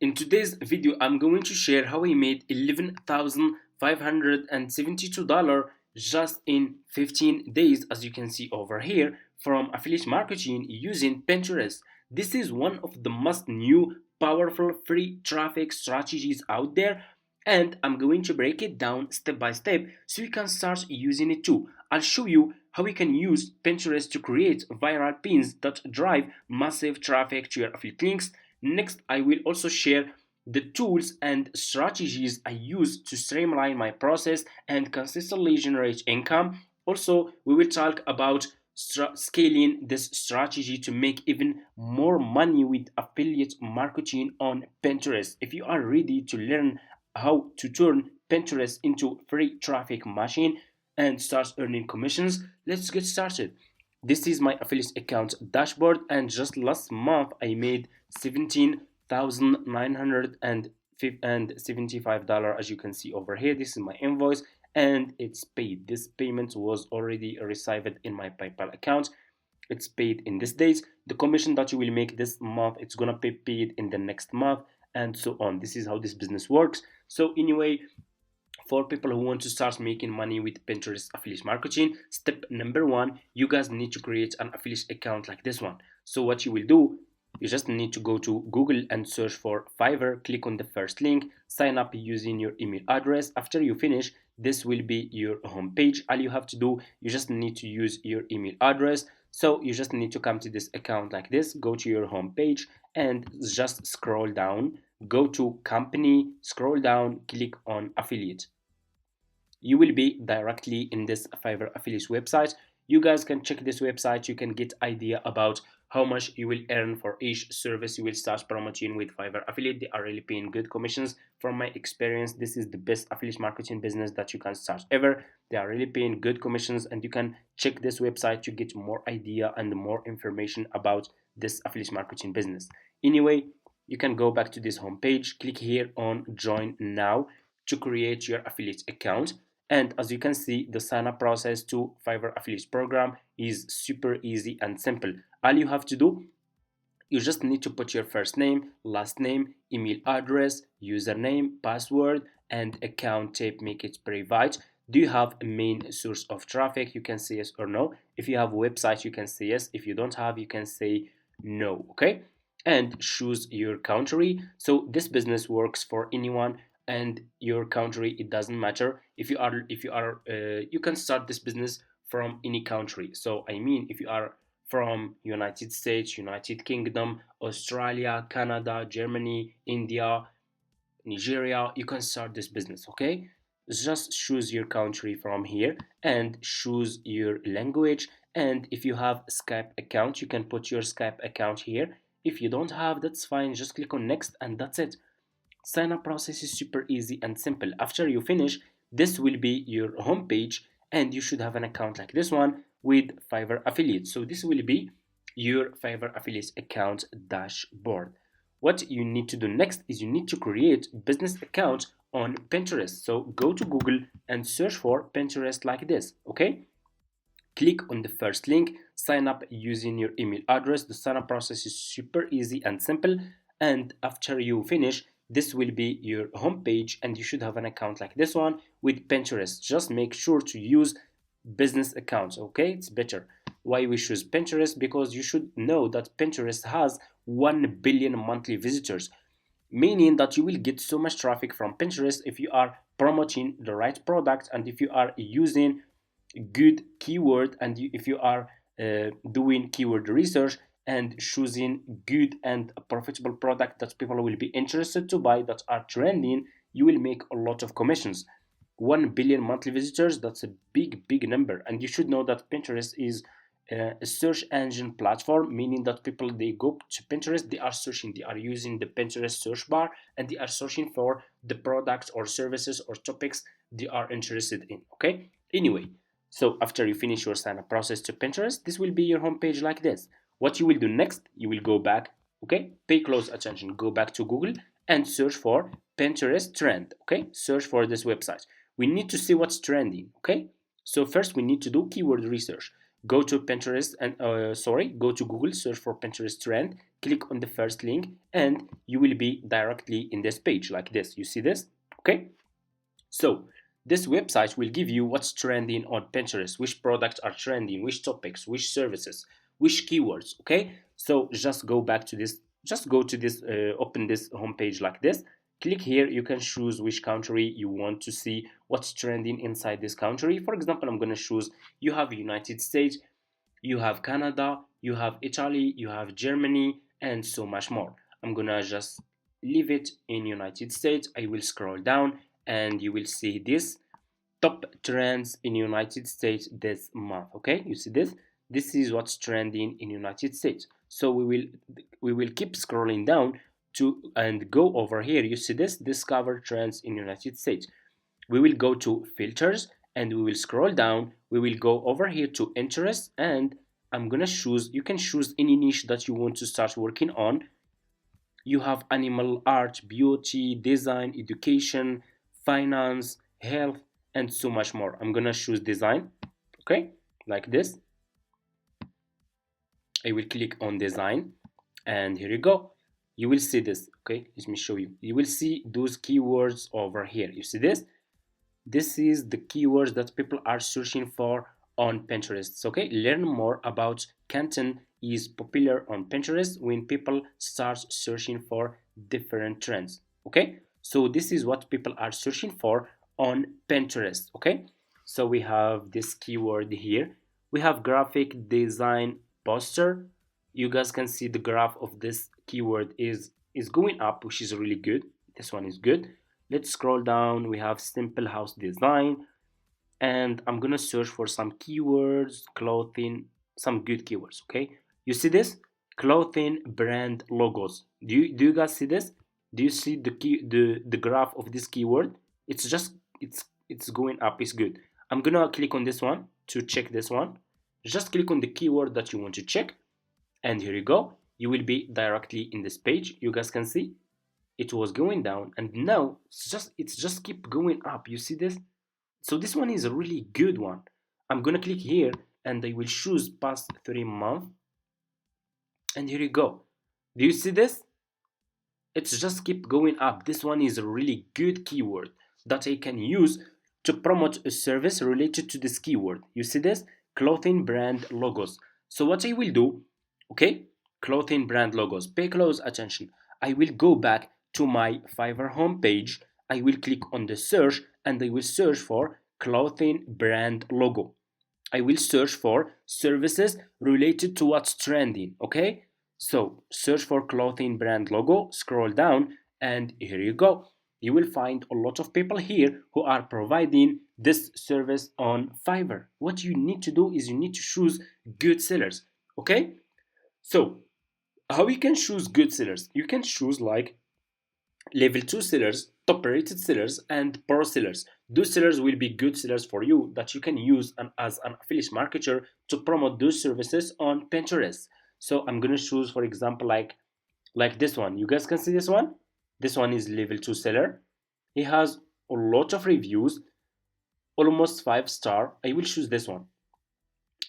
In today's video, I'm going to share how I made $11,572 just in 15 days, as you can see over here, from affiliate marketing using Pinterest. This is one of the most new, powerful free traffic strategies out there, and I'm going to break it down step by step so you can start using it too. I'll show you how you can use Pinterest to create viral pins that drive massive traffic to your affiliate links. Next, I will also share the tools and strategies I use to streamline my process and consistently generate income. Also, we will talk about scaling this strategy to make even more money with affiliate marketing on Pinterest. If you are ready to learn how to turn Pinterest into free traffic machine and start earning commissions, let's get started. This is my affiliate account dashboard, and just last month I made 17,975 dollars. As you can see over here, this is my invoice and it's paid. This payment was already received in my PayPal account. It's paid in this days. The commission that you will make this month, it's gonna be paid in the next month, and so on. This is how this business works. So anyway, for people who want to start making money with Pinterest affiliate marketing, step number one, you guys need to create an affiliate account like this one. So what you will do, you just need to go to Google and search for Fiverr, click on the first link, sign up using your email address. After you finish, this will be your home page. All you have to do, you just need to use your email address. So you just need to come to this account like this, go to your home page and just scroll down, go to company, scroll down, click on affiliate. You will be directly in this Fiverr affiliate website. You guys can check this website. You can get idea about how much you will earn for each service you will start promoting with Fiverr affiliate. They are really paying good commissions. From my experience, this is the best affiliate marketing business that you can start ever. They are really paying good commissions, and you can check this website to get more idea and more information about this affiliate marketing business. Anyway, you can go back to this homepage, click here on join now to create your affiliate account. And as you can see, the sign up process to Fiverr affiliate program is super easy and simple. All you have to do, you just need to put your first name, last name, email address, username, password, and account type. Make it private. Do you have a main source of traffic? You can say yes or no. If you have a website, you can say yes. If you don't have, you can say no. Okay? And choose your country. So this business works for anyone, and your country, it doesn't matter. You can start this business from any country. So I mean, if you are from United States, United Kingdom, Australia, Canada, Germany, India, Nigeria, you can start this business. Okay, just choose your country from here and choose your language. And if you have a Skype account, you can put your Skype account here. If you don't have, that's fine, just click on next and that's it. Sign up process is super easy and simple. After you finish, this will be your home page, and you should have an account like this one with Fiverr affiliate. So this will be your Fiverr affiliate account dashboard. What you need to do next is you need to create business account on Pinterest. So go to Google and search for Pinterest like this. Okay, click on the first link, sign up using your email address. The sign up process is super easy and simple, and after you finish, this will be your home page, and you should have an account like this one with Pinterest. Just make sure to use business accounts. Okay, it's better. Why we choose Pinterest? Because you should know that Pinterest has 1 billion monthly visitors, meaning that you will get so much traffic from Pinterest if you are promoting the right product, and if you are using good keyword, and if you are doing keyword research and choosing good and profitable product that people will be interested to buy, that are trending, you will make a lot of commissions. 1 billion monthly visitors, that's a big number. And you should know that Pinterest is a search engine platform, meaning that people, they go to Pinterest, they are searching, they are using the Pinterest search bar, and they are searching for the products or services or topics they are interested in. Okay, anyway, so after you finish your sign up process to Pinterest, this will be your homepage like this. What you will do next, you will go back. Okay, pay close attention, go back to Google and search for Pinterest trend. Okay, search for this website. We need to see what's trending. Okay, so first we need to do keyword research. go to Pinterest and go to Google, search for Pinterest trend, click on the first link, and you will be directly in this page like this. You see this? Okay. So this website will give you what's trending on Pinterest, which products are trending, which topics, which services, which keywords. Okay. So just go back to this. Just go to this. Open this homepage like this. Click here. You can choose which country you want to see what's trending inside this country. For example, I'm going to choose. You have United States, you have Canada, you have Italy, you have Germany, and so much more. I'm gonna just leave it in United States. I will scroll down and you will see this top trends in United States this month. Okay, you see this? This is what's trending in United States. So we will keep scrolling down to and go over here. You see this? Discover trends in United States. We will go to filters and we will scroll down. We will go over here to interest and I'm gonna choose. You can choose any niche that you want to start working on. You have animal, art, beauty, design, education, finance, health, and so much more. I'm gonna choose design. Okay, like this. I will click on design and here you go. You will see this. Okay, let me show you. You will see those keywords over here. You see this? This is the keywords that people are searching for on Pinterest. Okay, learn more about content is popular on Pinterest when people start searching for different trends. Okay, so this is what people are searching for on Pinterest. Okay, so we have this keyword here. We have graphic design poster. You guys can see the graph of this keyword is going up, which is really good. This one is good. Let's scroll down. We have simple house design, and I'm gonna search for some keywords, clothing, some good keywords. Okay, you see this? Clothing brand logos. Do you guys see this? Do you see the graph of this keyword? It's just it's going up. It's good. I'm gonna click on this one to check this one. Just click on the keyword that you want to check, and here you go. You will be directly in this page. You guys can see it was going down and now it's just keep going up. You see this? So this one is a really good one. I'm gonna click here and I will choose past 3 months, and here you go. Do you see this? It's just keep going up. This one is a really good keyword that I can use to promote a service related to this keyword. You see this? Clothing brand logos. So what I will do, okay, clothing brand logos, pay close attention. I will go back to my Fiverr homepage. I will click on the search and I will search for clothing brand logo. I will search for services related to what's trending. Okay, so search for clothing brand logo, scroll down, and here you go. You will find a lot of people here who are providing this service on Fiverr. What you need to do is you need to choose good sellers. Okay, so how you can choose good sellers? You can choose like level 2 sellers, top rated sellers, and pro sellers. Those sellers will be good sellers for you that you can use as an affiliate marketer to promote those services on Pinterest. So I'm gonna choose, for example, like this one. You guys can see this one. This one is level 2 seller. He has a lot of reviews, almost 5 star. I will choose this one.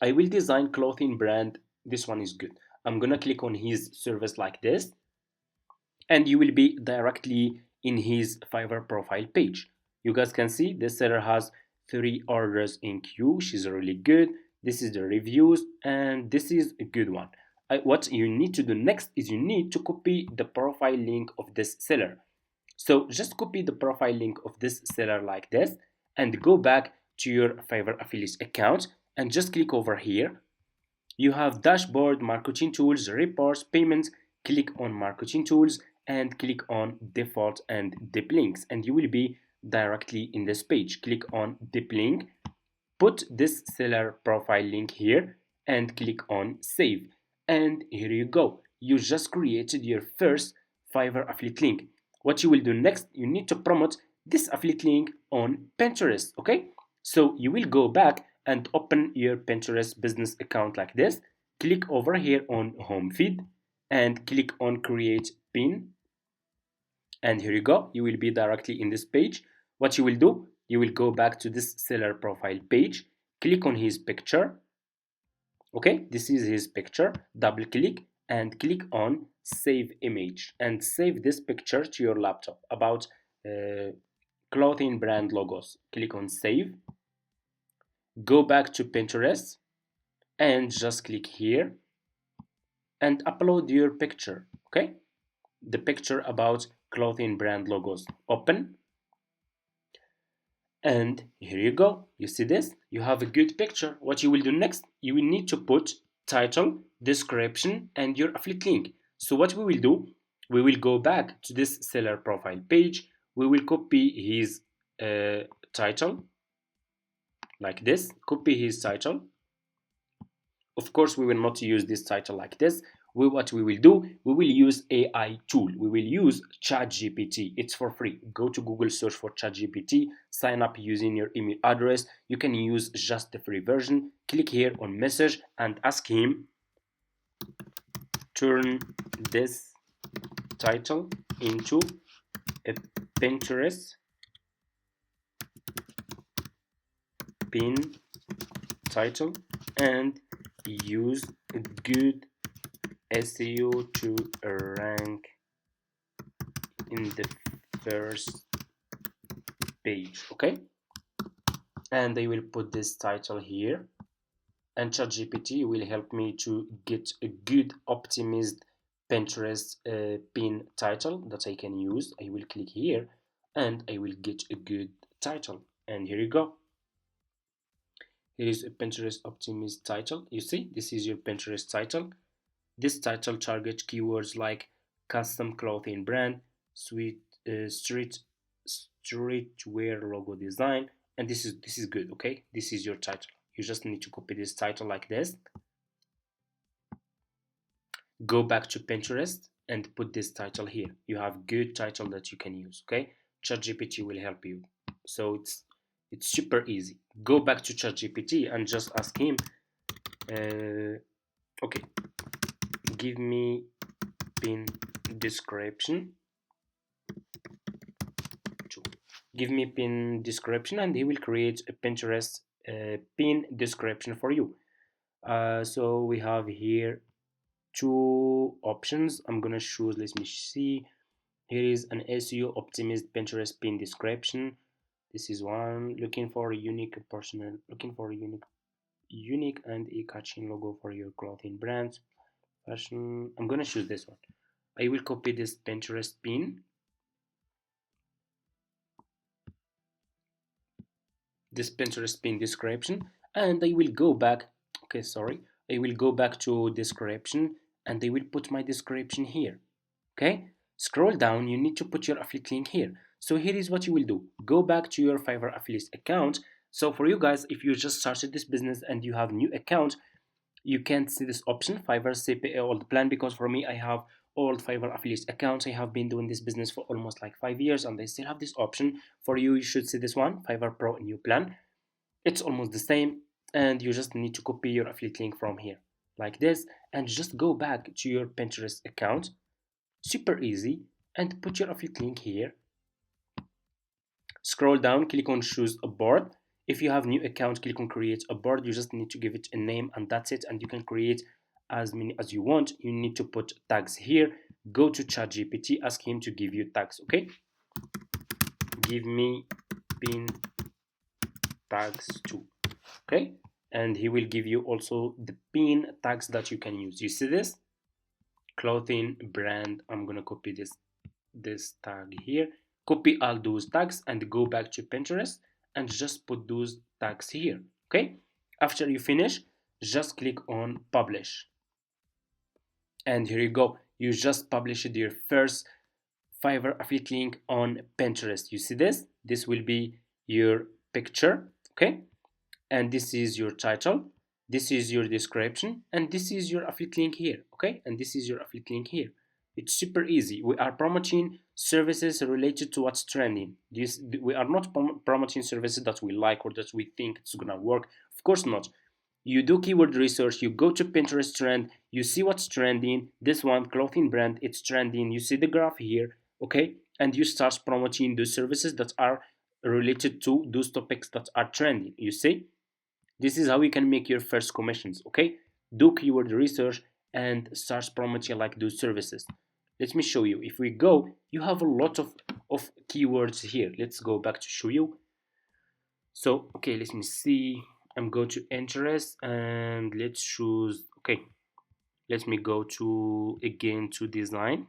I will design clothing brand. This one is good. I'm gonna click on his service like this, and you will be directly in his Fiverr profile page. You guys can see this seller has 3 orders in queue. She's really good. This is the reviews, and this is a good one. What you need to do next is you need to copy the profile link of this seller. So just copy the profile link of this seller like this and go back to your Fiverr affiliate account and just click over here. You have dashboard, marketing tools, reports, payments. Click on marketing tools and click on default and deep links, and you will be directly in this page. Click on deep link, put this seller profile link here and click on save, and here you go. You just created your first Fiverr affiliate link. What you will do next, you need to promote this affiliate link on Pinterest. Okay, so you will go back and open your Pinterest business account like this. Click over here on home feed and click on create pin, and here you go. You will be directly in this page. What you will do, you will go back to this seller profile page, click on his picture, Okay, this is his picture. Double click and click on save image and save this picture to your laptop about clothing brand logos. Click on save, go back to Pinterest and just click here and upload your picture. Okay, the picture about clothing brand logos. Open, and here you go. You see this? You have a good picture. What you will do next, you will need to put title, description, and your affiliate link. So what we will do, we will go back to this seller profile page. We will copy his title like this. Copy his title. Of course, we will not use this title like this. What we will do, we will use AI tool. We will use ChatGPT. It's for free. Go to Google, search for ChatGPT, sign up using your email address. You can use just the free version. Click here on message and ask him, turn this title into a Pinterest pin title and use good SEO to rank in the first page. Okay, and I will put this title here, and ChatGPT will help me to get a good optimized Pinterest pin title that I can use. I will click here and I will get a good title, and here you go. Here is a Pinterest optimized title. You see, this is your Pinterest title. This title targets keywords like custom clothing brand, streetwear logo design, and this is good. Okay, this is your title. You just need to copy this title like this. Go back to Pinterest and put this title here. You have good title that you can use. Okay, ChatGPT will help you. So it's super easy. Go back to ChatGPT and just ask him. Okay, give me pin description. Give me pin description, and he will create a Pinterest pin description for you. So we have here two options. I'm gonna choose. Let me see. Here is an SEO optimized Pinterest pin description. This is one. Looking for a unique personal. Looking for a unique and a catching logo for your clothing brands. Fashion. I'm gonna choose this one. I will copy this Pinterest pin. This Pinterest pin description, and I will go back. Okay, sorry. I will go back to description and I will put my description here. Okay, scroll down. You need to put your affiliate link here. So here is what you will do. Go back to your Fiverr affiliate account. So for you guys, if you just started this business and you have new account, you can't see this option, Fiverr CPA old plan, because for me, I have old Fiverr affiliate accounts. I have been doing this business for almost like 5 years and I still have this option. For you, you should see this one, Fiverr Pro new plan. It's almost the same, and you just need to copy your affiliate link from here like this and just go back to your Pinterest account. Super easy, and put your affiliate link here. Scroll down, click on choose a board. If you have new account, click on create a board. You just need to give it a name and that's it, and you can create as many as you want. You need to put tags here. Go to ChatGPT, ask him to give you tags. Okay, give me pin tags too. Okay, and he will give you also the pin tags that you can use. You see this clothing brand. I'm gonna copy this tag here, copy all those tags and go back to Pinterest and just put those tags here. Okay, after you finish, just click on publish, and here you go. You just published your first Fiverr affiliate link on Pinterest. You see this will be your picture. Okay, and this is your title, this is your description, and this is your affiliate link here. Okay, and this is your affiliate link here. It's super easy. We are promoting services related to what's trending. We are not promoting services that we like or that we think it's gonna work. Of course not. You do keyword research, you go to Pinterest trend, you see what's trending. This one, clothing brand, it's trending. You see the graph here. Okay, and you start promoting those services that are related to those topics that are trending. You see, this is how you can make your first commissions. Okay, do keyword research, and start promoting like those services. Let me show you. If we go, you have a lot of keywords here. Let's go back to show you. So okay, let me see. I'm going to interest and let's choose. Okay, let me go to again to design.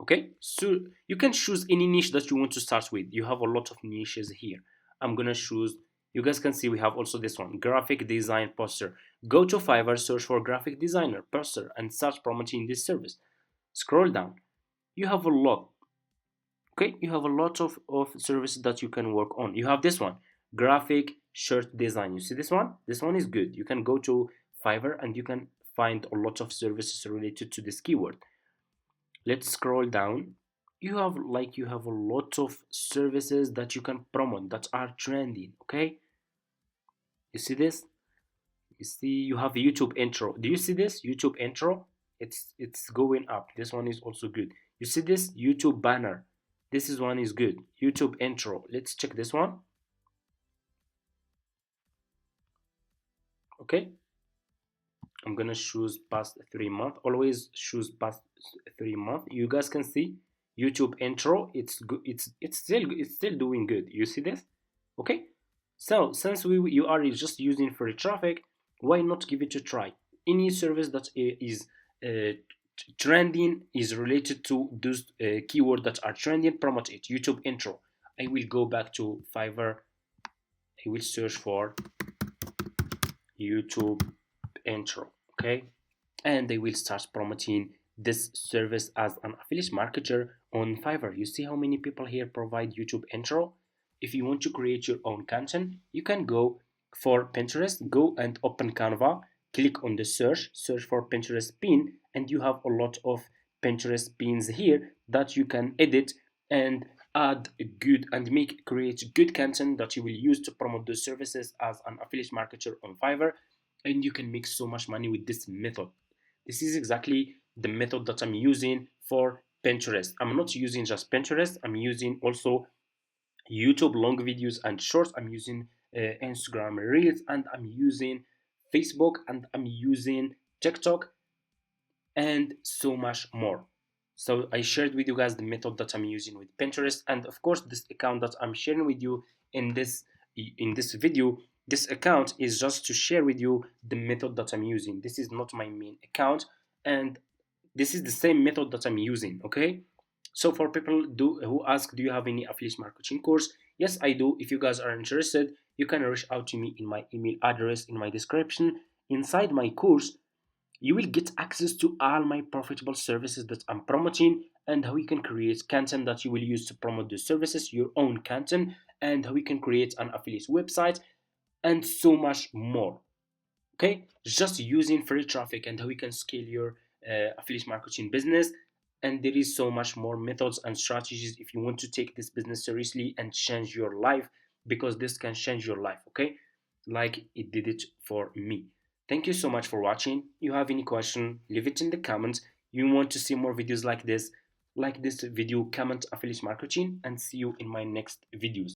Okay, so you can choose any niche that you want to start with. You have a lot of niches here. I'm gonna choose. You guys can see we have also this one, graphic design poster. Go to Fiverr, search for graphic designer poster and start promoting this service. Scroll down. You have a lot. Okay, you have a lot of services that you can work on. You have this one, graphic shirt design. You see this one? This one is good. You can go to Fiverr and you can find a lot of services related to this keyword. Let's scroll down. You have a lot of services that you can promote that are trending. Okay, you see this? You see you have YouTube intro. Do you see this YouTube intro? It's going up. This one is also good. You see this YouTube banner? This is one is good. YouTube intro. Let's check this one. Okay, I'm gonna choose past 3 months. Always choose past 3 months. You guys can see YouTube intro. It's good. It's still doing good. You see this? Okay. So since you are just using free traffic, why not give it a try? Any service that is trending is related to those keywords that are trending. Promote it. YouTube intro. I will go back to Fiverr. I will search for YouTube intro. Okay, and they will start promoting this service as an affiliate marketer on Fiverr. You see how many people here provide YouTube intro? If you want to create your own content, you can go for Pinterest, go and open Canva, click on the search for Pinterest pin, and you have a lot of Pinterest pins here that you can edit and add good and create good content that you will use to promote those services as an affiliate marketer on Fiverr, and you can make so much money with this method. This is exactly the method that I'm using for Pinterest. I'm not using just Pinterest, I'm using also YouTube long videos and shorts. I'm using Instagram Reels, and I'm using Facebook, and I'm using TikTok, and so much more. So I shared with you guys the method that I'm using with Pinterest, and of course this account that I'm sharing with you in this video, this account is just to share with you the method that I'm using. This is not my main account, and this is the same method that I'm using. Okay, so for people who ask, do you have any affiliate marketing course? Yes, I do. If you guys are interested, you can reach out to me in my email address in my description. Inside my course, you will get access to all my profitable services that I'm promoting, and how you can create content that you will use to promote the services, your own content, and how you can create an affiliate website, and so much more. Okay, just using free traffic and how you can scale your affiliate marketing business. And there is so much more methods and strategies if you want to take this business seriously and change your life, because this can change your life. Okay, like it did it for me. Thank you so much for watching. You have any question, leave it in the comments. You want to see more videos like this video, comment affiliate marketing, and see you in my next videos.